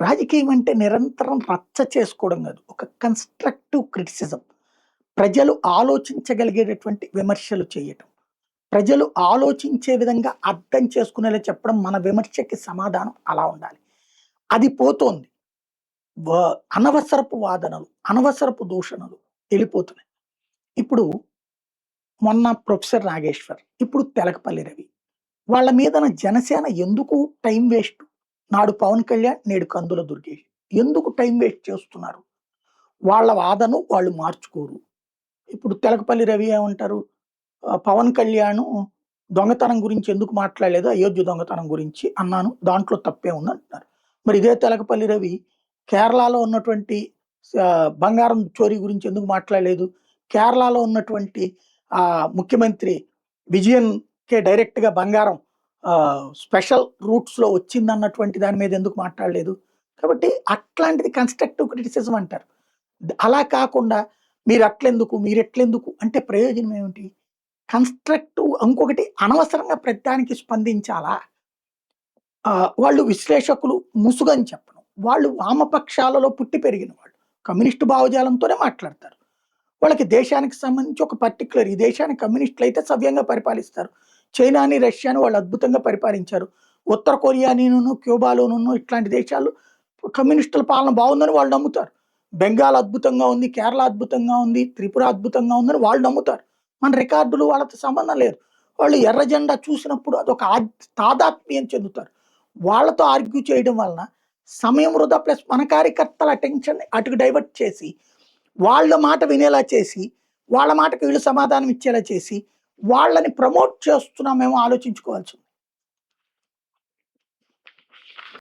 రాజకీయం అంటే నిరంతరం రచ్చ చేసుకోవడం కాదు. ఒక కన్‌స్ట్రక్టివ్ క్రిటిసిజం. ప్రజలు ఆలోచించగలిగేటటువంటి విమర్శలు చేయటం. ప్రజలు ఆలోచించే విధంగా అర్థం చేసుకునేలా చెప్పడం మన విమర్శకి సమాధానం అలా ఉండాలి. అది పోతోంది. వ అనవసరపు వాదనలు, అనవసరపు దూషణలు ఎళ్ళిపోతున్నాయి. ఇప్పుడు మొన్న ప్రొఫెసర్ నాగేశ్వర్, ఇప్పుడు తెలకపల్లి రవి. వాళ్ళ మీదన జనసేన ఎందుకు టైమ్ వేస్ట్? నాడు పవన్ కళ్యాణ్, నేడు కందుల దుర్గేష్. ఎందుకు టైమ్ వేస్ట్ చేస్తున్నారు? వాళ్ళ వాదన వాళ్ళు మార్చుకోరు. ఇప్పుడు తెలకపల్లి రవి ఏమంటారు? పవన్ కళ్యాణ్ దొంగతనం గురించి ఎందుకు మాట్లాడలేదు? అయోధ్య దొంగతనం గురించి అన్నాను. దాంట్లో తప్పే ఉందంటున్నారు. మరి ఇదే తెలకపల్లి రవి కేరళలో ఉన్నటువంటి బంగారం చోరీ గురించి ఎందుకు మాట్లాడలేదు? కేరళలో ఉన్నటువంటి ముఖ్యమంత్రి విజయన్‌కే డైరెక్ట్‌గా బంగారం స్పెషల్ రూట్స్‌లో వచ్చిందన్నటువంటి దాని మీద ఎందుకు మాట్లాడలేదు? కాబట్టి అట్లాంటిది కన్‌స్ట్రక్టివ్ క్రిటిసిజం అంటారు. అలా కాకుండా మీరట్లెందుకు? మీరెట్లెందుకు? అంటే ప్రయోజనం ఏమిటి? కన్‌స్ట్రక్టివ్ ఇంకొకటి అనవసరంగా ప్రతిదానికి స్పందించాలా? వాళ్ళు విశ్లేషకులు ముసుగని చెప్పను. వాళ్ళు వామపక్షాలలో పుట్టి పెరిగిన వాళ్ళు. కమ్యూనిస్టు భావజాలంతోనే మాట్లాడతారు. వాళ్ళకి దేశానికి సంబంధించి ఒక పర్టిక్యులర్ ఈ దేశాన్ని కమ్యూనిస్టులైతే సవ్యంగా పరిపాలిస్తారు. చైనాని, రష్యాని వాళ్ళు అద్భుతంగా పరిపాలించారు. ఉత్తర కొరియానిను, క్యూబాలోనును ఇట్లాంటి దేశాలు కమ్యూనిస్టుల పాలన బావుందని వాళ్ళు నమ్ముతారు. బెంగాల్ అద్భుతంగా ఉంది, కేరళ అద్భుతంగా ఉంది, త్రిపుర అద్భుతంగా ఉందని వాళ్ళు నమ్ముతారు. మన రికార్డులు వాళ్ళతో సంబంధం లేదు. వాళ్ళు ఎర్ర జెండా చూసినప్పుడు అదొక తాదాత్మ్యం చెందుతారు. వాళ్ళతో ఆర్గ్యూ చేయడం వలన సమయం వృధా ప్లస్ మన కార్యకర్తల అటెన్షన్‌ని అటుకు డైవర్ట్ చేసి, వాళ్ళ మాట వినేలా చేసి, వాళ్ళ మాటకి వీళ్ళు సమాధానం ఇచ్చేలా చేసి, వాళ్ళని ప్రమోట్ చేస్తున్నామేమో ఆలోచించుకోవాల్సింది.